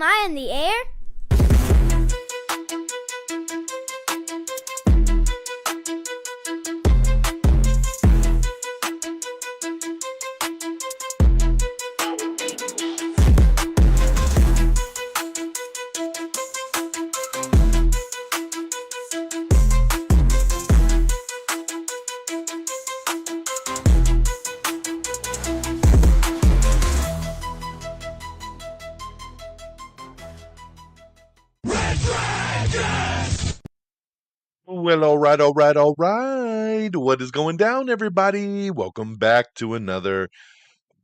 Am I in the air? Well, all right. What is going down, everybody? Welcome back to another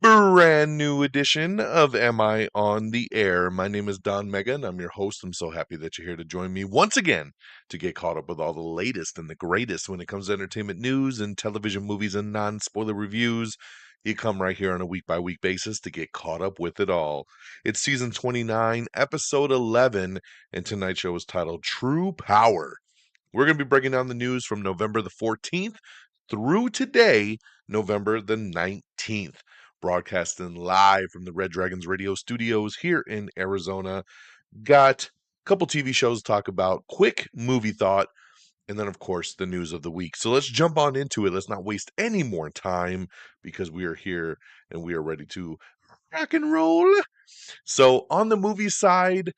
brand new edition of Am I on the Air? My name is DONMEGA, and I'm your host. I'm so happy that you're here to join me once again to get caught up with all the latest and the greatest when it comes to entertainment news and television movies and non-spoiler reviews. You come right here on a week-by-week basis to get caught up with it all. It's season 29, episode 11, and tonight's show is titled True Power. We're going to be breaking down the news from November the 14th through today, November the 19th. Broadcasting live from the Red Dragons radio studios here in Arizona. Got a couple TV shows to talk about, quick movie thought, and then, of course, the news of the week. So let's jump on into it. Let's not waste any more time because we are here and we are ready to rock and roll. So on the movie side,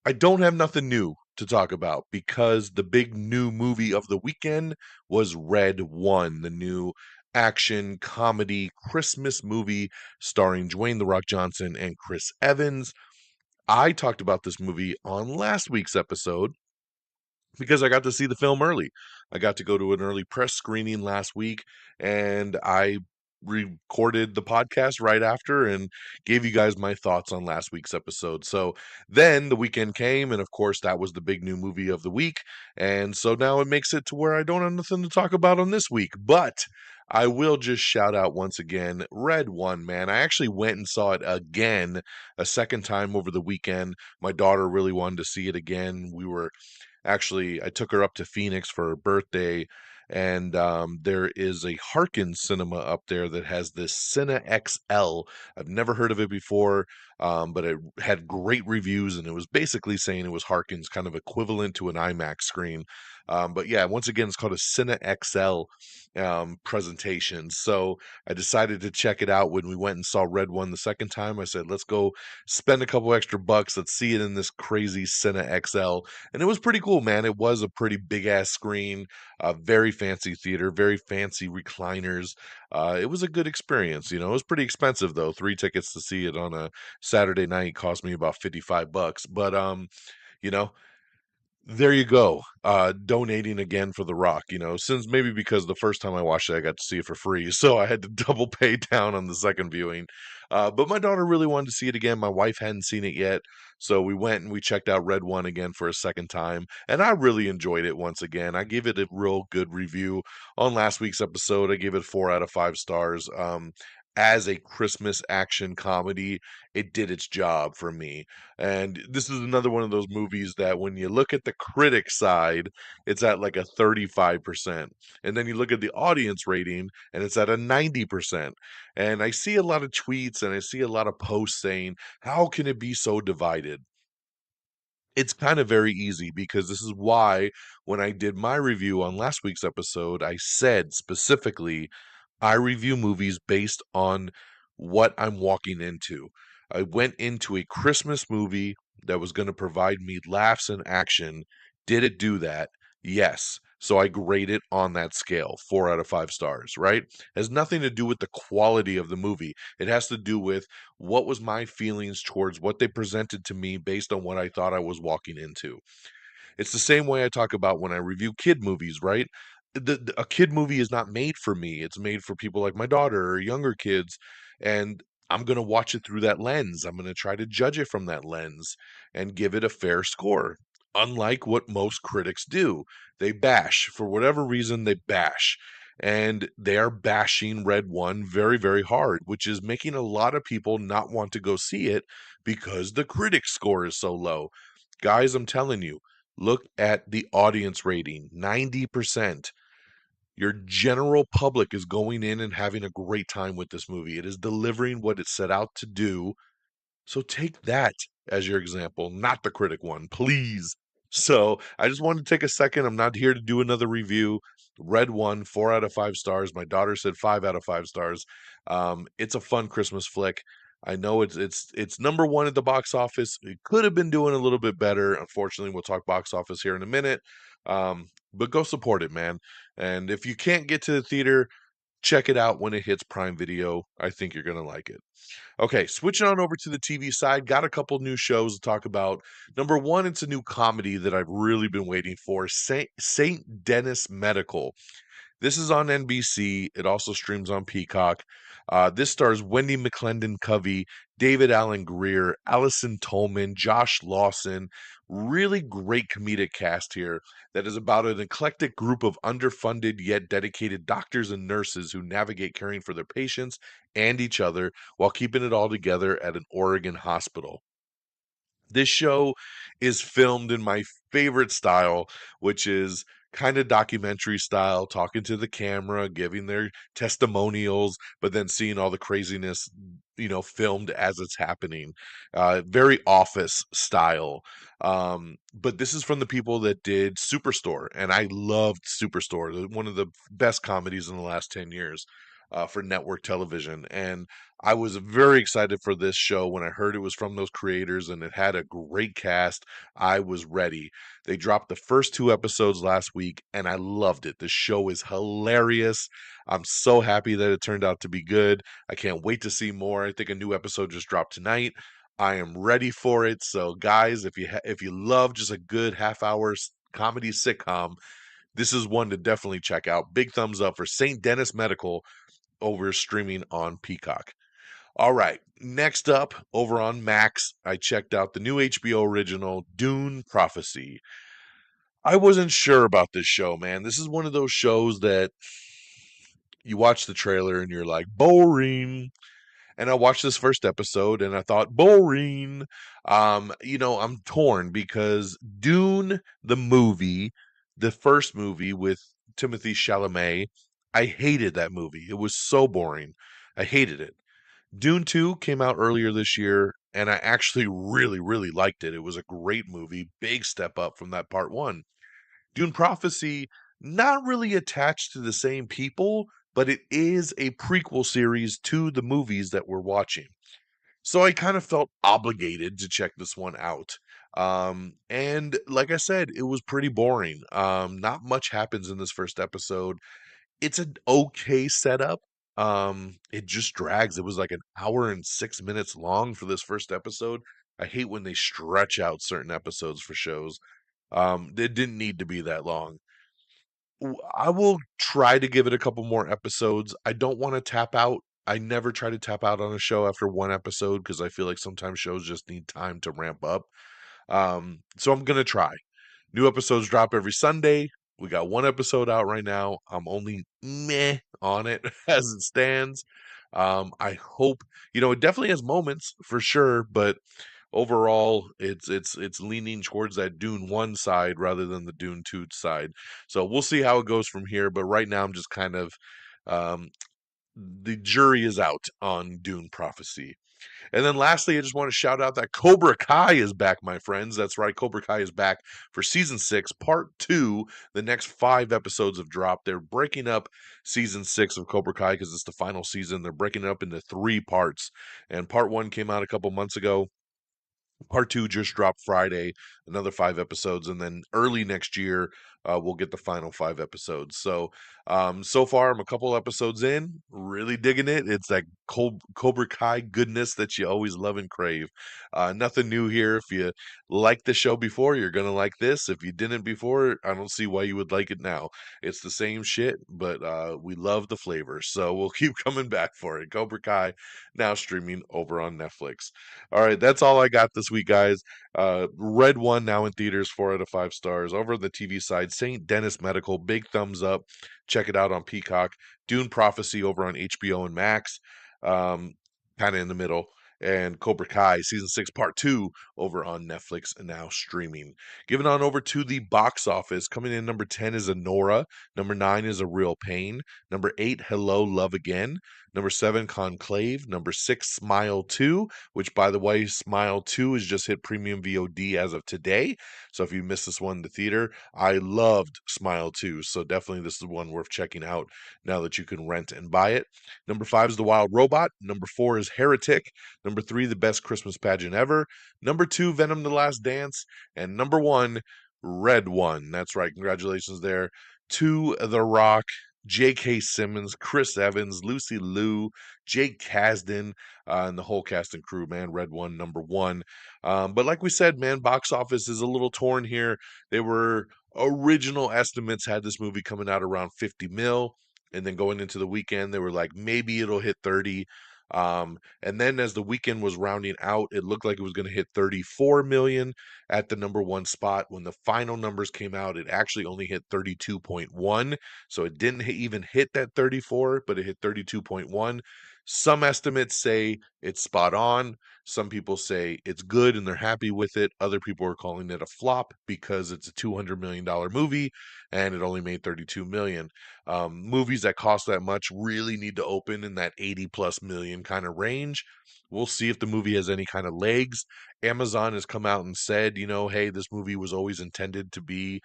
I don't have nothing new to talk about because the big new movie of the weekend was Red One, the new action comedy Christmas movie starring Dwayne "The Rock" Johnson and Chris Evans. I talked about this movie on last week's episode because I got to see the film early. I got to go to an early press screening last week, and I recorded the podcast right after and gave you guys my thoughts on last week's episode. So then the weekend came, and of course, that was the big new movie of the week. And so now it makes it to where I don't have nothing to talk about on this week. But I will just shout out once again Red One, man. I actually went and saw it again a second time over the weekend. My daughter really wanted to see it again. I took her up to Phoenix for her birthday, and there is a Harkins cinema up there that has this Cine XL. I've never heard of it before, but it had great reviews, and it was basically saying it was Harkins, kind of equivalent to an IMAX screen. But yeah, once again, it's called a Cine XL presentation. So I decided to check it out when we went and saw Red One the second time. I said, let's go spend a couple extra bucks. Let's see it in this crazy Cine XL. And it was pretty cool, man. It was a pretty big ass screen, very fancy theater, very fancy recliners. It was a good experience. It was pretty expensive though. 3 tickets to see it on a Saturday night cost me about $55. But you know, there you go. Donating again for The Rock, since maybe because the first time I watched it, I got to see it for free. So I had to double pay down on the second viewing. But my daughter really wanted to see it again. My wife hadn't seen it yet. So we went and we checked out Red One again for a second time. And I really enjoyed it once again. I gave it a real good review on last week's episode. I gave it 4 out of 5 stars. As a Christmas action comedy, it did its job for me. And this is another one of those movies that when you look at the critic side, it's at like a 35%. And then you look at the audience rating and it's at a 90%. And I see a lot of tweets and I see a lot of posts saying, how can it be so divided? It's kind of very easy because this is why when I did my review on last week's episode, I said specifically I review movies based on what I'm walking into. I went into a Christmas movie that was going to provide me laughs and action. Did it do that? Yes. So I grade it on that scale, 4 out of 5 stars, right? Has nothing to do with the quality of the movie. It has to do with what was my feelings towards what they presented to me based on what I thought I was walking into. It's the same way I talk about when I review kid movies, right? A kid movie is not made for me. It's made for people like my daughter or younger kids. And I'm going to watch it through that lens. I'm going to try to judge it from that lens and give it a fair score. Unlike what most critics do, they bash. For whatever reason, they bash. And they are bashing Red One very, very hard, which is making a lot of people not want to go see it because the critic score is so low. Guys, I'm telling you, look at the audience rating, 90%. Your general public is going in and having a great time with this movie. It is delivering what it set out to do. So take that as your example, not the critic one, please. So I just wanted to take a second. I'm not here to do another review. Red one, 4 out of 5 stars. My daughter said 5 out of 5 stars. It's a fun Christmas flick. I know it's number one at the box office. It could have been doing a little bit better. Unfortunately, we'll talk box office here in a minute. But go support it, man. And if you can't get to the theater, check it out when it hits Prime Video. I think you're gonna like it. Okay, switching on over to the TV side, got a couple new shows to talk about. Number one, it's a new comedy that I've really been waiting for, Saint Denis Medical. This is on NBC. It also streams on Peacock. This stars Wendy McClendon Covey, David Allen Greer, Allison Tolman, Josh Lawson. Really great comedic cast here that is about an eclectic group of underfunded yet dedicated doctors and nurses who navigate caring for their patients and each other while keeping it all together at an Oregon hospital. This show is filmed in my favorite style, which is kind of documentary style, talking to the camera, giving their testimonials, but then seeing all the craziness, filmed as it's happening. Very office style. But this is from the people that did Superstore, and I loved Superstore, one of the best comedies in the last 10 years. For network television. And I was very excited for this show when I heard it was from those creators and it had a great cast. I was ready. They dropped the first 2 episodes last week and I loved it. The show is hilarious. I'm so happy that it turned out to be good. I can't wait to see more. I think a new episode just dropped tonight. I am ready for it. So guys, if you love just a good half-hour comedy sitcom, this is one to definitely check out. Big thumbs up for St. Denis Medical over streaming on Peacock. All right, next up over on Max, I checked out the new HBO original, Dune Prophecy. I wasn't sure about this show, man. This is one of those shows that you watch the trailer and you're like, boring. And I watched this first episode and I thought, boring. I'm torn because Dune, the movie, the first movie with Timothée Chalamet, I hated that movie. It was so boring. I hated it. Dune 2 came out earlier this year, and I actually really, really liked it. It was a great movie, big step up from that part one. Dune Prophecy, not really attached to the same people, but it is a prequel series to the movies that we're watching. So I kind of felt obligated to check this one out. And like I said, it was pretty boring. Not much happens in this first episode. It's an okay setup. It just drags. It was like an hour and 6 minutes long for this first episode. I hate when they stretch out certain episodes for shows. It didn't need to be that long. I will try to give it a couple more episodes. I don't want to tap out. I never try to tap out on a show after one episode because I feel like sometimes shows just need time to ramp up. So I'm gonna try. New episodes drop every Sunday. We got one episode out right now. I'm only meh on it as it stands. I hope it definitely has moments for sure, but overall it's leaning towards that Dune 1 side rather than the Dune 2 side. So we'll see how it goes from here. But right now I'm just kind of um, the jury is out on Dune Prophecy. And then lastly, I just want to shout out that Cobra Kai is back, my friends. That's right, Cobra Kai is back for season 6, part 2. The next 5 episodes have dropped. They're breaking up season 6 of Cobra Kai because it's the final season. They're breaking it up into 3 parts. And part 1 came out a couple months ago. Part 2 just dropped Friday, another 5 episodes, and then early next year we'll get the final 5 episodes. So far I'm a couple episodes in, really digging it. It's that Cobra Kai goodness that you always love and crave. Nothing new here. If you liked the show before, you're gonna like this. If you didn't before, I don't see why you would like it now. It's the same shit, but we love the flavor, so we'll keep coming back for it. Cobra Kai now streaming over on Netflix. All right, that's all I got this week, guys. Red One now in theaters, 4 out of 5 stars. Over the TV side, St. Denis Medical, big thumbs up. Check it out on Peacock. Dune Prophecy over on HBO and Max, kind of in the middle. and Cobra Kai season 6 part 2 over on Netflix and now streaming. Giving on over to the box office, coming in number 10 is Anora, number 9 is A Real Pain, number 8 Hello Love Again, number 7 Conclave, number 6 Smile 2, which by the way, Smile 2 has just hit premium VOD as of today. So if you missed this one in the theater, I loved Smile 2. So definitely this is one worth checking out now that you can rent and buy it. Number 5 is The Wild Robot. Number 4 is Heretic. Number 3, The Best Christmas Pageant Ever. Number 2, Venom The Last Dance. And number 1, Red One. That's right. Congratulations there to The Rock, J.K. Simmons, Chris Evans, Lucy Liu, Jake Kasdan, and the whole cast and crew, man. Red One, number 1. But like we said, man, box office is a little torn here. They were original estimates had this movie coming out around 50 mil. And then going into the weekend, they were like, maybe it'll hit 30. And then as the weekend was rounding out, it looked like it was going to hit 34 million at the number 1 spot. When the final numbers came out, it actually only hit 32.1. So it didn't even hit that 34, but it hit 32.1. Some estimates say it's spot on. Some people say it's good and they're happy with it. Other people are calling it a flop because it's a $200 million movie and it only made 32 million. Movies that cost that much really need to open in that 80 plus million kind of range. We'll see if the movie has any kind of legs. Amazon has come out and said, hey, this movie was always intended to be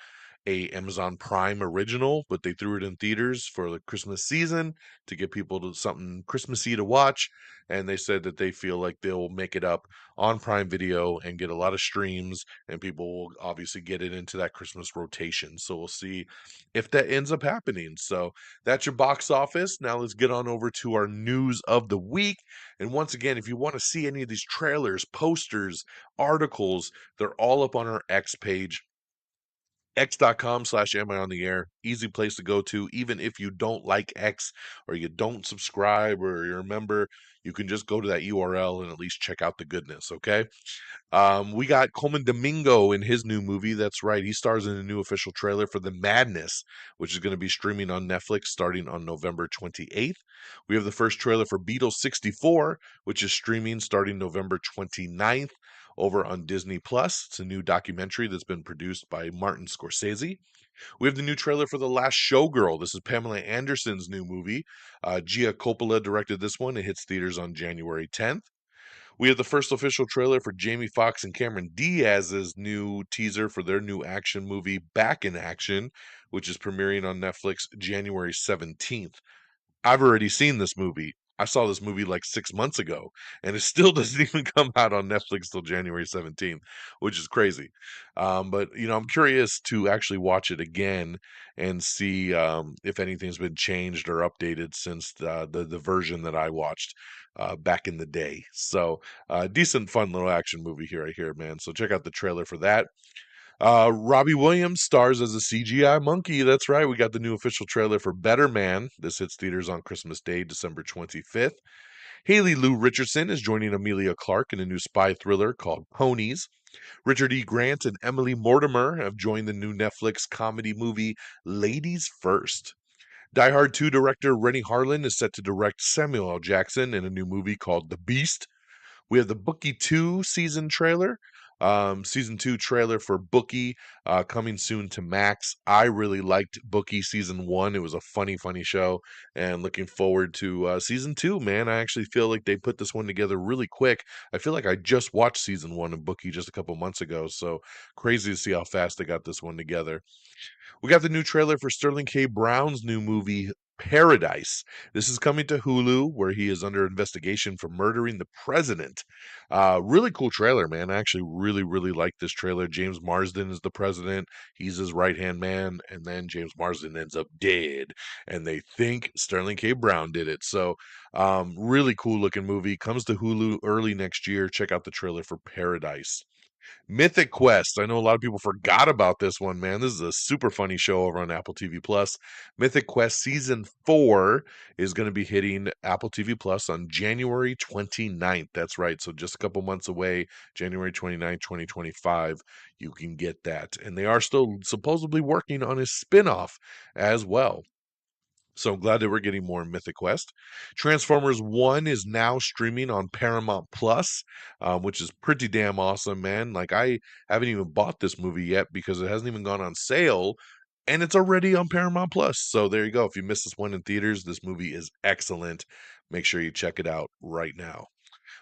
a Amazon Prime original, but they threw it in theaters for the Christmas season to get people to something Christmassy to watch. And they said that they feel like they'll make it up on Prime Video and get a lot of streams, and people will obviously get it into that Christmas rotation. So we'll see if that ends up happening. So that's your box office. Now let's get on over to our news of the week. And once again, if you want to see any of these trailers, posters, articles, they're all up on our X page, x.com/am I on the air. Easy place to go to. Even if you don't like X or you don't subscribe or you're a member, you can just go to that URL and at least check out the goodness, okay? We got Coleman Domingo in his new movie. That's right. He stars in a new official trailer for The Madness, which is going to be streaming on Netflix starting on November 28th. We have the first trailer for Beetle 64, which is streaming starting November 29th over on Disney Plus. It's a new documentary that's been produced by Martin Scorsese. We have the new trailer for The Last Showgirl. This is Pamela Anderson's new movie. Gia Coppola directed this one. It hits theaters on January 10th. We have the first official trailer for Jamie Foxx and Cameron Diaz's new teaser for their new action movie, Back in Action, which is premiering on Netflix January 17th. I've already seen this movie. I saw this movie like 6 months ago, and it still doesn't even come out on Netflix till January 17th, which is crazy. But, I'm curious to actually watch it again and see if anything's been changed or updated since the version that I watched back in the day. So, decent, fun little action movie here, I hear, man. So, check out the trailer for that. Robbie Williams stars as a CGI monkey. That's right. We got the new official trailer for Better Man. This hits theaters on Christmas Day, December 25th. Haley Lou Richardson is joining Amelia Clark in a new spy thriller called Ponies. Richard E. Grant and Emily Mortimer have joined the new Netflix comedy movie Ladies First. Die Hard 2 director Rennie Harlin is set to direct Samuel L. Jackson in a new movie called The Beast. We have the Bookie 2 season trailer. Season 2 trailer for Bookie coming soon to Max. I really liked Bookie season 1. It was a funny, funny show, and looking forward to season 2, man. I actually feel like they put this one together really quick. I feel like I just watched season 1 of Bookie just a couple months ago, so crazy to see how fast they got this one together. We got the new trailer for Sterling K. Brown's new movie, Paradise. This is coming to Hulu, where he is under investigation for murdering the president. Really cool trailer, man. I actually really, really like this trailer. James Marsden is the president. He's his right-hand man, and then James Marsden ends up dead, and they think Sterling K. Brown did it. So, really cool-looking movie. Comes to Hulu early next year. Check out the trailer for Paradise. Mythic Quest. I know a lot of people forgot about this one, man. This is a super funny show over on Apple TV Plus. Mythic Quest Season 4 is going to be hitting Apple TV Plus on January 29th. That's right. So just a couple months away, January 29th, 2025, you can get that. And they are still supposedly working on a spin-off as well. So I'm glad that we're getting more Mythic Quest. Transformers 1 is now streaming on Paramount Plus, which is pretty damn awesome, man. Like, I haven't even bought this movie yet because it hasn't even gone on sale, and it's already on Paramount Plus. So there you go. If you missed this one in theaters, this movie is excellent. Make sure you check it out right now.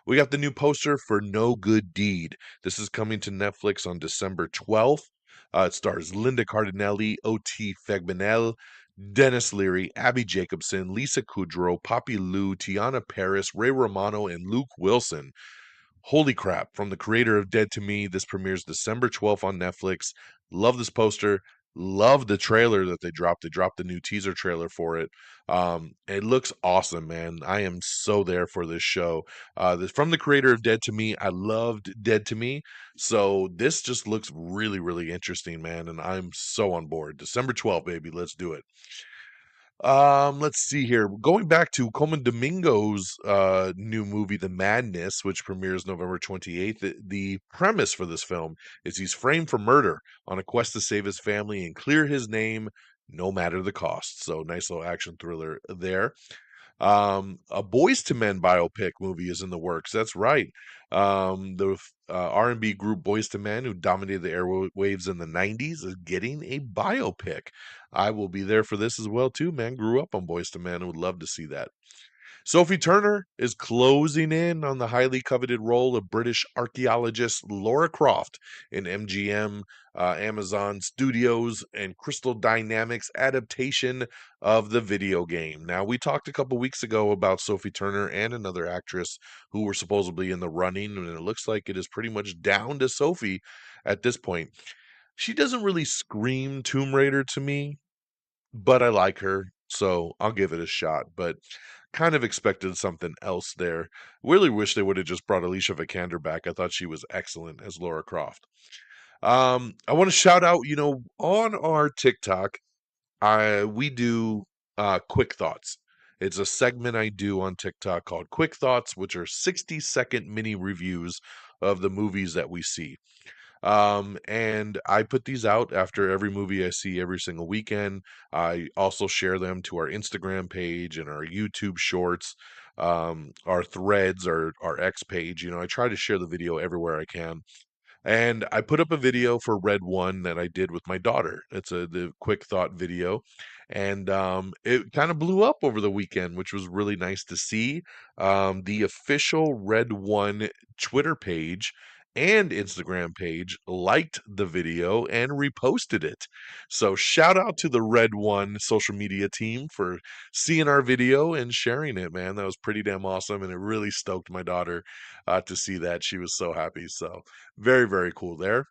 We got the new poster for No Good Deed. This is coming to Netflix on December 12th. It stars Linda Cardinelli, O.T. Fegmanel, Dennis Leary, Abby Jacobson, Lisa Kudrow, Poppy Lou, Tiana Paris, Ray Romano, and Luke Wilson. Holy crap. From the creator of Dead to Me, this premieres December 12th on Netflix. Love this poster. Love the trailer that they dropped. They dropped the new teaser trailer for it. It looks awesome, man. I am so there for this show. From the creator of Dead to Me, I loved Dead to Me. So this just looks really, really interesting, man. And I'm so on board. December 12th, baby. Let's do it. Let's see here. Going back to Coleman Domingo's new movie, The Madness, which premieres November 28th. The premise for this film is he's framed for murder on a quest to save his family and clear his name no matter the cost. So nice little action thriller there. A Boys to Men biopic movie is in the works. That's right. The R&B group Boys to Men, who dominated the airwaves in the 90s, is getting a biopic. I will be there for this as well too, man. Grew up on Boys to Men and would love to see that. Sophie Turner is closing in on the highly coveted role of British archaeologist Laura Croft in MGM, Amazon Studios, and Crystal Dynamics adaptation of the video game. Now, we talked a couple weeks ago about Sophie Turner and another actress who were supposedly in the running, and it looks like it is pretty much down to Sophie at this point. She doesn't really scream Tomb Raider to me, but I like her, so I'll give it a shot. But kind of expected something else there. Really wish they would have just brought Alicia Vikander back. I thought she was excellent as Laura Croft. I want to shout out, on our TikTok, we do quick thoughts. It's a segment I do on TikTok called Quick Thoughts, which are 60-second mini reviews of the movies that we see. And I put these out after every movie I see every single weekend. I also share them to our Instagram page and our YouTube shorts, our threads, our X page. I try to share the video everywhere I can. And I put up a video for Red One that I did with my daughter. It's the quick thought video. And it kind of blew up over the weekend, which was really nice to see. The official Red One Twitter page and Instagram page liked the video and reposted it. So shout out to the Red One social media team for seeing our video and sharing it, man. That was pretty damn awesome. And it really stoked my daughter to see that. She was so happy. So very, very cool there.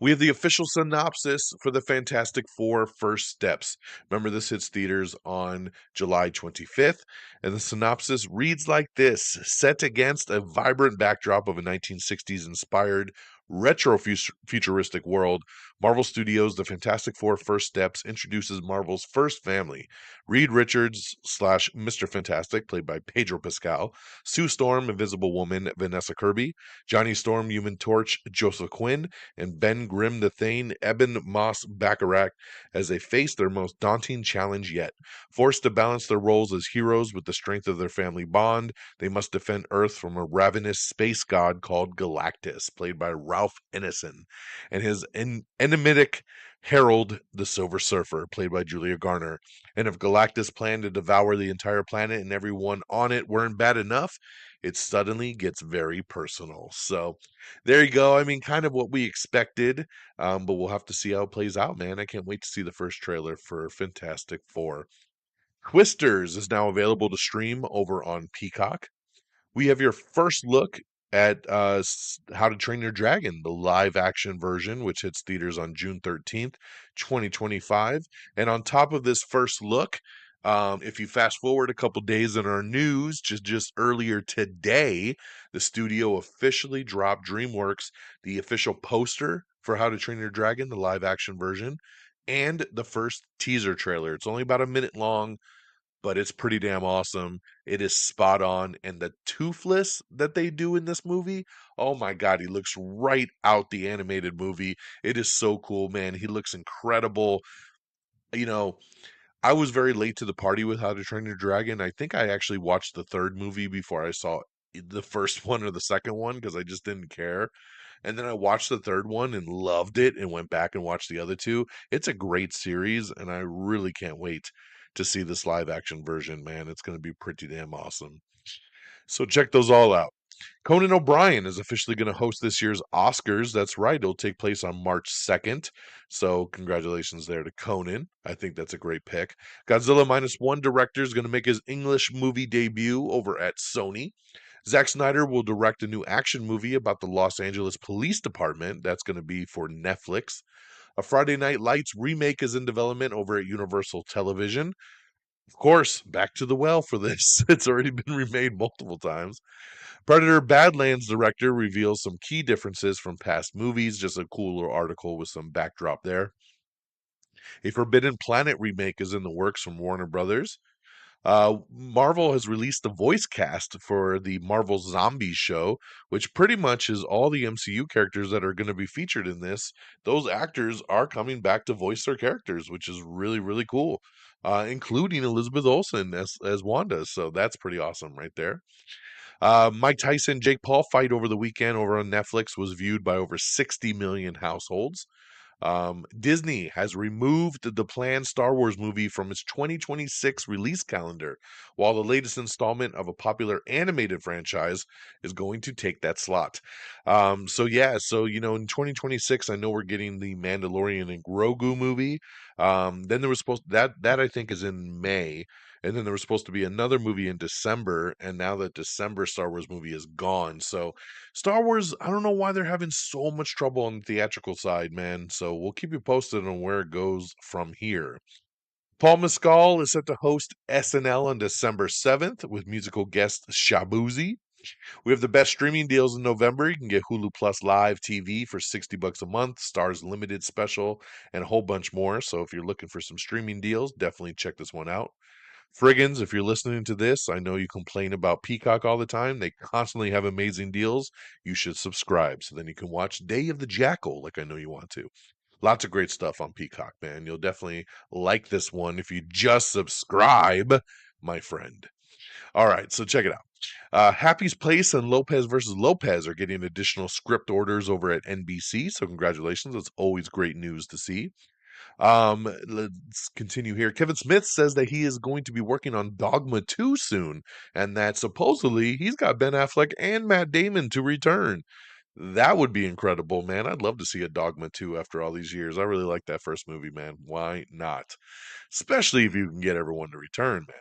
We have the official synopsis for the Fantastic Four First Steps. Remember, this hits theaters on July 25th, and the synopsis reads like this: set against a vibrant backdrop of a 1960s inspired retro futuristic world, Marvel Studios' The Fantastic Four First Steps introduces Marvel's first family. Reed Richards slash Mr. Fantastic, played by Pedro Pascal, Sue Storm, Invisible Woman, Vanessa Kirby, Johnny Storm, Human Torch, Joseph Quinn, and Ben Grimm the Thane, Eben Moss Bacharach, as they face their most daunting challenge yet. Forced to balance their roles as heroes with the strength of their family bond, they must defend Earth from a ravenous space god called Galactus, played by Ralph Ineson, and his enigmatic Harold the Silver Surfer, played by Julia Garner. And if Galactus planned to devour the entire planet and everyone on it weren't bad enough, it suddenly gets very personal. So there you go. I mean, kind of what we expected, but we'll have to see how it plays out, man. I can't wait to see the first trailer for Fantastic Four. Twisters is now available to stream over on Peacock. We have your first look at How to Train Your Dragon, the live action version, which hits theaters on June 13th, 2025. And on top of this first look, if you fast forward a couple days in our news, just earlier today, the studio officially dropped DreamWorks the official poster for How to Train Your Dragon, the live action version, and the first teaser trailer. It's only about a minute long, but it's pretty damn awesome. It is spot on. And the Toothless that they do in this movie, oh my God, he looks right out the animated movie. It is so cool, man. He looks incredible. You know, I was very late to the party with How to Train Your Dragon. I think I actually watched the third movie before I saw the first one or the second one because I just didn't care. And then I watched the third one and loved it and went back and watched the other two. It's a great series, and I really can't wait to see this live action version, man. It's going to be pretty damn awesome. So check those all out. Conan O'Brien is officially going to host this year's Oscars. That's right. It'll take place on March 2nd. So, congratulations there to Conan. I think that's a great pick. Godzilla Minus One director is going to make his English movie debut over at Sony. Zack Snyder will direct a new action movie about the Los Angeles Police Department. That's going to be for Netflix. A Friday Night Lights remake is in development over at Universal Television. Of course, back to the well for this. It's already been remade multiple times. Predator Badlands director reveals some key differences from past movies. Just a cool little article with some backdrop there. A Forbidden Planet remake is in the works from Warner Brothers. Marvel has released the voice cast for the Marvel Zombies show, which pretty much is all the MCU characters that are going to be featured in this. Those actors are coming back to voice their characters, which is really, really cool, including Elizabeth Olsen as Wanda. So that's pretty awesome right there. Mike Tyson, Jake Paul fight over the weekend over on Netflix was viewed by over 60 million households. Disney has removed the planned Star Wars movie from its 2026 release calendar, while the latest installment of a popular animated franchise is going to take that slot. So in 2026, I know we're getting the Mandalorian and Grogu movie. Then there was that I think is in May. And then there was supposed to be another movie in December, and now that December Star Wars movie is gone. So Star Wars, I don't know why they're having so much trouble on the theatrical side, man. So we'll keep you posted on where it goes from here. Paul Mescal is set to host SNL on December 7th with musical guest Shabuzi. We have the best streaming deals in November. You can get Hulu Plus Live TV for $60 a month, Stars Limited special, and a whole bunch more. So if you're looking for some streaming deals, definitely check this one out. Friggins, if you're listening to this, I know you complain about Peacock all the time. They constantly have amazing deals. You should subscribe so then you can watch Day of the Jackal like I know you want to. Lots of great stuff on Peacock, man. You'll definitely like this one if you just subscribe, my friend. All right, so check it out. Happy's Place and Lopez versus Lopez are getting additional script orders over at NBC, so congratulations. It's always great news to see. Let's continue here. Kevin Smith says that he is going to be working on Dogma 2 soon, and that supposedly he's got Ben Affleck and Matt Damon to return. That would be incredible, man. I'd love to see a Dogma 2 after all these years. I really like that first movie, man. Why not? Especially if you can get everyone to return, man.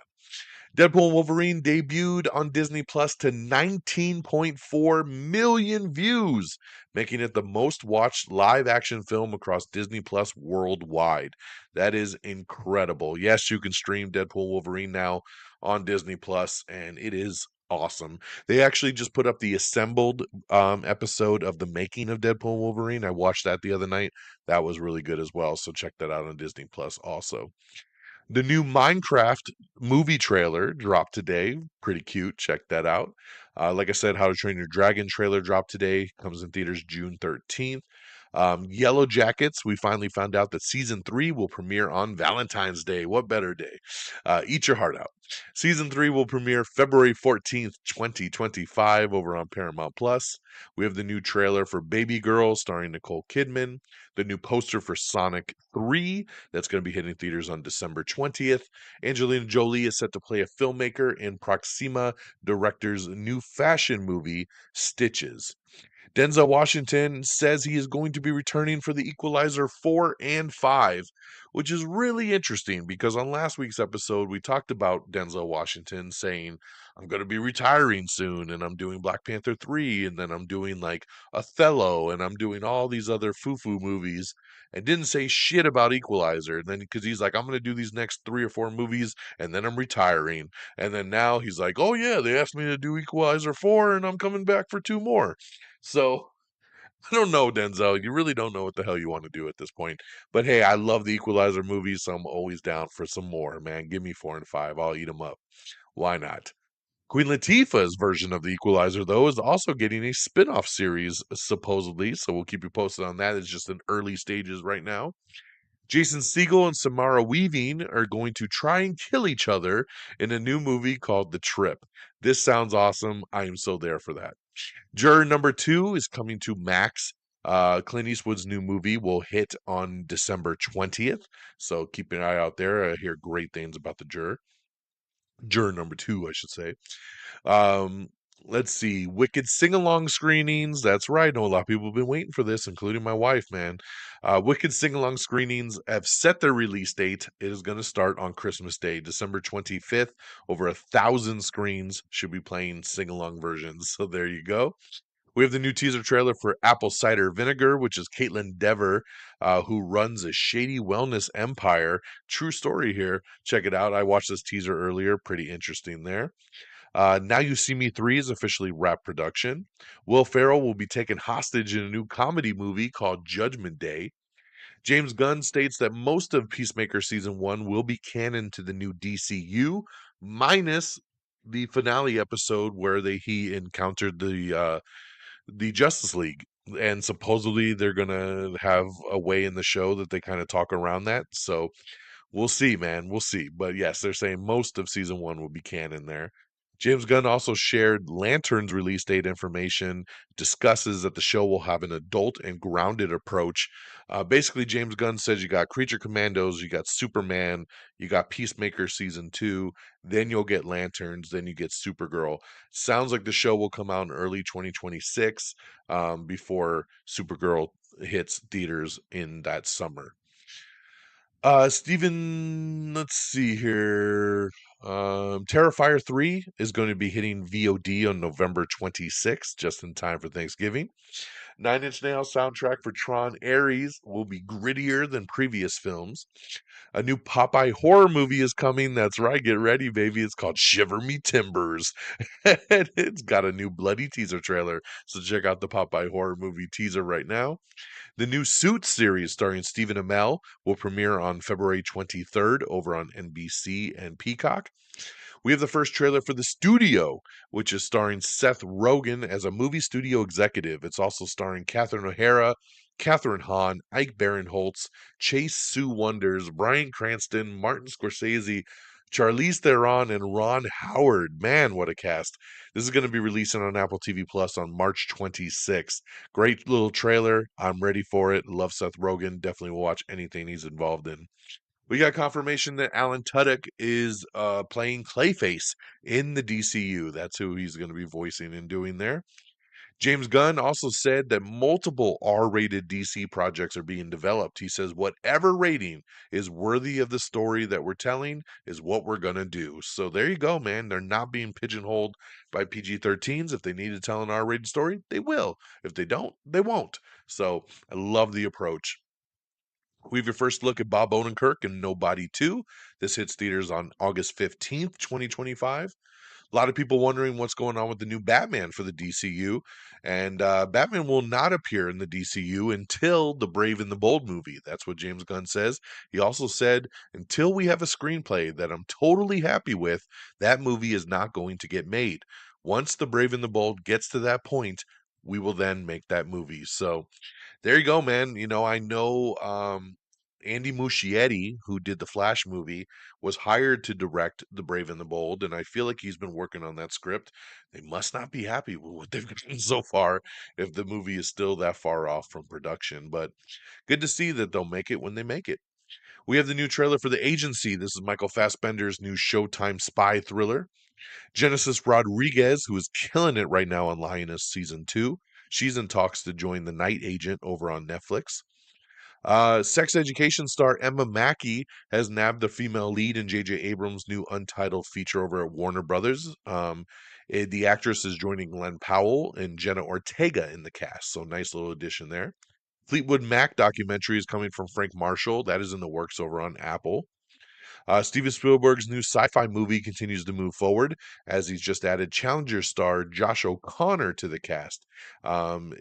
Deadpool and Wolverine debuted on Disney Plus to 19.4 million views, making it the most watched live action film across Disney Plus worldwide. That is incredible. Yes, you can stream Deadpool Wolverine now on Disney Plus, and it is awesome. They actually just put up the assembled episode of the making of Deadpool Wolverine. I watched that the other night. That was really good as well. So check that out on Disney Plus also. The new Minecraft movie trailer dropped today. Pretty cute. Check that out. Like I said, How to Train Your Dragon trailer dropped today. Comes in theaters June 13th. Yellow Jackets, we finally found out that season 3 will premiere on Valentine's Day. What better day? Eat your heart out. Season 3 will premiere February 14th, 2025 over on Paramount Plus. We have the new trailer for Baby Girl starring Nicole Kidman. The new poster for Sonic 3 that's going to be hitting theaters on December 20th. Angelina Jolie is set to play a filmmaker in Proxima director's new fashion movie, Stitches. Denzel Washington says he is going to be returning for the Equalizer 4 and 5, which is really interesting because on last week's episode, we talked about Denzel Washington saying, I'm going to be retiring soon, and I'm doing Black Panther 3, and then I'm doing like Othello, and I'm doing all these other foo-foo movies, and didn't say shit about Equalizer. And then because he's like, I'm going to do these next 3 or 4 movies, and then I'm retiring. And then now he's like, oh yeah, they asked me to do Equalizer 4, and I'm coming back for 2 more. So I don't know, Denzel. You really don't know what the hell you want to do at this point. But hey, I love the Equalizer movies, so I'm always down for some more, man. Give me 4 and 5. I'll eat them up. Why not? Queen Latifah's version of the Equalizer, though, is also getting a spin-off series, supposedly. So we'll keep you posted on that. It's just in early stages right now. Jason Segel and Samara Weaving are going to try and kill each other in a new movie called The Trip. This sounds awesome. I am so there for that. Juror number 2 is coming to Max. Clint Eastwood's new movie will hit on December 20th. So keep an eye out there. I hear great things about the Juror. Juror number 2, I should say. Um, let's see. Wicked sing along screenings. That's right. I know a lot of people have been waiting for this, including my wife, man. Wicked sing along screenings have set their release date. It is going to start on Christmas Day, December 25th. Over 1,000 screens should be playing sing along versions. So there you go. We have the new teaser trailer for Apple Cider Vinegar, which is Caitlin Dever, who runs a shady wellness empire. True story here. Check it out. I watched this teaser earlier. Pretty interesting there. Now You See Me 3 is officially wrapped production. Will Ferrell will be taken hostage in a new comedy movie called Judgment Day. James Gunn states that most of Peacemaker Season 1 will be canon to the new DCU, minus the finale episode where he encountered the Justice League. And supposedly they're going to have a way in the show that they kind of talk around that. So we'll see, man. We'll see. But yes, they're saying most of season 1 will be canon there. James Gunn also shared Lantern's release date information, discusses that the show will have an adult and grounded approach. Basically, James Gunn says you got Creature Commandos, you got Superman, you got Peacemaker season 2, then you'll get Lanterns, then you get Supergirl. Sounds like the show will come out in early 2026 before Supergirl hits theaters in that summer. Steven, let's see here. Terrifier 3 is going to be hitting VOD on November 26th, just in time for Thanksgiving. Nine Inch Nails soundtrack for Tron Ares will be grittier than previous films. A new Popeye horror movie is coming. That's right. Get ready, baby. It's called Shiver Me Timbers. And it's got a new bloody teaser trailer. So check out the Popeye horror movie teaser right now. The new Suits series starring Stephen Amell will premiere on February 23rd over on NBC and Peacock. We have the first trailer for The Studio, which is starring Seth Rogen as a movie studio executive. It's also starring Catherine O'Hara, Catherine Hahn, Ike Barinholtz, Chase Sue Wonders, Bryan Cranston, Martin Scorsese, Charlize Theron, and Ron Howard. Man, what a cast. This is going to be releasing on Apple TV Plus on March 26th. Great little trailer. I'm ready for it. Love Seth Rogen. Definitely will watch anything he's involved in. We got confirmation that Alan Tudyk is playing Clayface in the DCU. That's who he's going to be voicing and doing there. James Gunn also said that multiple R-rated DC projects are being developed. He says whatever rating is worthy of the story that we're telling is what we're going to do. So there you go, man. They're not being pigeonholed by PG-13s. If they need to tell an R-rated story, they will. If they don't, they won't. So I love the approach. We have your first look at Bob Odenkirk in Nobody 2. This hits theaters on August 15th, 2025. A lot of people wondering what's going on with the new Batman for the DCU. And Batman will not appear in the DCU until the Brave and the Bold movie. That's what James Gunn says. He also said, until we have a screenplay that I'm totally happy with, that movie is not going to get made. Once the Brave and the Bold gets to that point, we will then make that movie. So there you go, man. I know Andy Muschietti, who did the Flash movie, was hired to direct The Brave and the Bold, and I feel like he's been working on that script. They must not be happy with what they've done so far if the movie is still that far off from production. But good to see that they'll make it when they make it. We have the new trailer for The Agency. This is Michael Fassbender's new Showtime spy thriller. Genesis Rodriguez, who is killing it right now on Lioness Season 2. She's in talks to join The Night Agent over on Netflix. Sex education star Emma Mackey has nabbed the female lead in J.J. Abrams' new untitled feature over at Warner Brothers. The actress is joining Glenn Powell and Jenna Ortega in the cast, so nice little addition there. Fleetwood Mac documentary is coming from Frank Marshall. That is in the works over on Apple. Steven Spielberg's new sci-fi movie continues to move forward as he's just added Challenger star Josh O'Connor to the cast.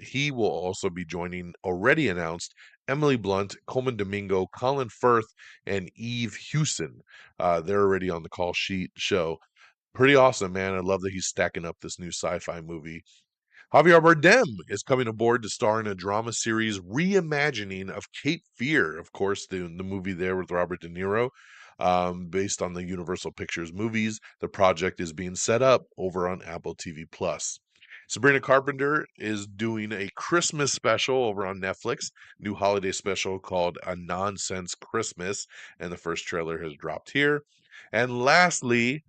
He will also be joining already announced Emily Blunt, Coleman Domingo, Colin Firth, and Eve Hewson. They're already on the call sheet show. Pretty awesome, man. I love that he's stacking up this new sci-fi movie. Javier Bardem is coming aboard to star in a drama series reimagining of Cape Fear. Of course, the movie there with Robert De Niro, based on the Universal Pictures movies. The project is being set up over on Apple TV Plus. Sabrina Carpenter is doing a Christmas special over on Netflix, new holiday special called A Nonsense Christmas, and the first trailer has dropped here. And lastly,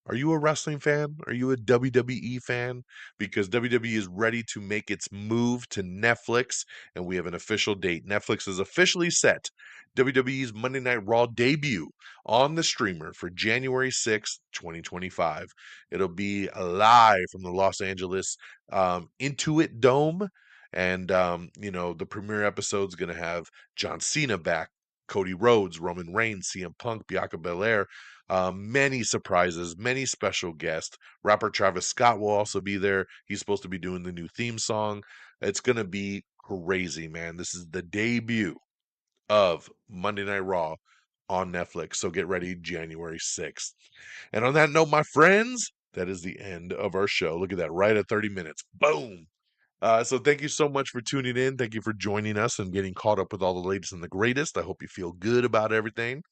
are you a wrestling fan? Are you a WWE fan? Because WWE is ready to make its move to Netflix, and we have an official date. Netflix has officially set WWE's Monday Night Raw debut on the streamer for January 6th, 2025. It'll be live from the Los Angeles Intuit Dome. And, the premiere episode is going to have John Cena back, Cody Rhodes, Roman Reigns, CM Punk, Bianca Belair. Many surprises, many special guests. Rapper Travis Scott will also be there. He's supposed to be doing the new theme song. It's going to be crazy, man. This is the debut of Monday Night Raw on Netflix. So get ready, January 6th. And on that note, my friends, that is the end of our show. Look at that, right at 30 minutes. Boom. So thank you so much for tuning in. Thank you for joining us and getting caught up with all the latest and the greatest. I hope you feel good about everything.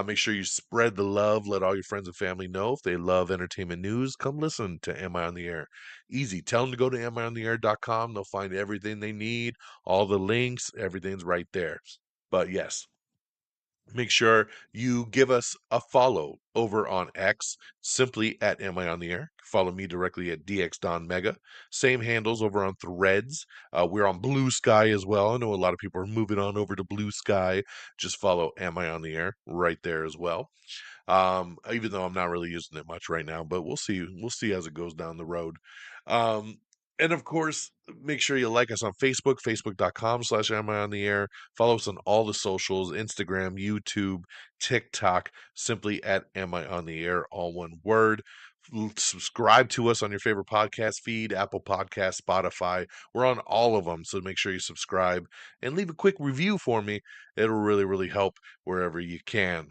Make sure you spread the love. Let all your friends and family know if they love entertainment news. Come listen to Am I on the Air? Easy. Tell them to go to amiontheair.com. They'll find everything they need, all the links, everything's right there. But yes, make sure you give us a follow over on X, simply at Am I on the Air? Follow me directly at DXDonMega. Same handles over on Threads. We're on Blue Sky as well. I know a lot of people are moving on over to Blue Sky. Just follow Am I on the Air right there as well. Even though I'm not really using it much right now, but we'll see. We'll see as it goes down the road. Um, and of course, make sure you like us on Facebook, facebook.com/Am I on the Air. Follow us on all the socials, Instagram, YouTube, TikTok, simply at Am I on the Air, all one word. Subscribe to us on your favorite podcast feed, Apple Podcast, Spotify. We're on all of them, so make sure you subscribe and leave a quick review for me. It'll really, really help wherever you can.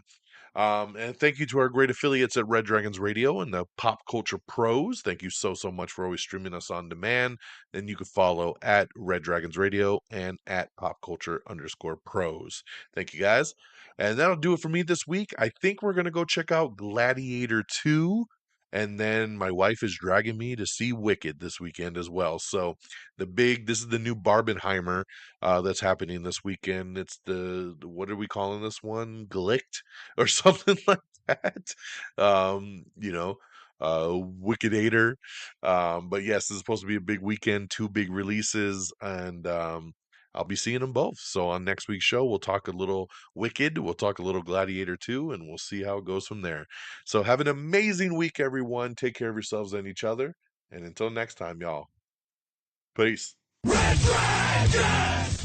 And thank you to our great affiliates at Red Dragons Radio and the Pop Culture Pros. Thank you so, so much for always streaming us on demand. And you can follow at Red Dragons Radio and at PopCulture_Pros. Thank you guys. And that'll do it for me this week. I think we're going to go check out Gladiator 2. And then my wife is dragging me to see Wicked this weekend as well. So this is the new Barbenheimer that's happening this weekend. It's what are we calling this one? Glicked or something like that. Wickedator. But yes, this is supposed to be a big weekend, two big releases, and I'll be seeing them both. So on next week's show, we'll talk a little Wicked, we'll talk a little Gladiator 2, and we'll see how it goes from there. So have an amazing week, everyone. Take care of yourselves and each other. And until next time, y'all. Peace. Red Dragons!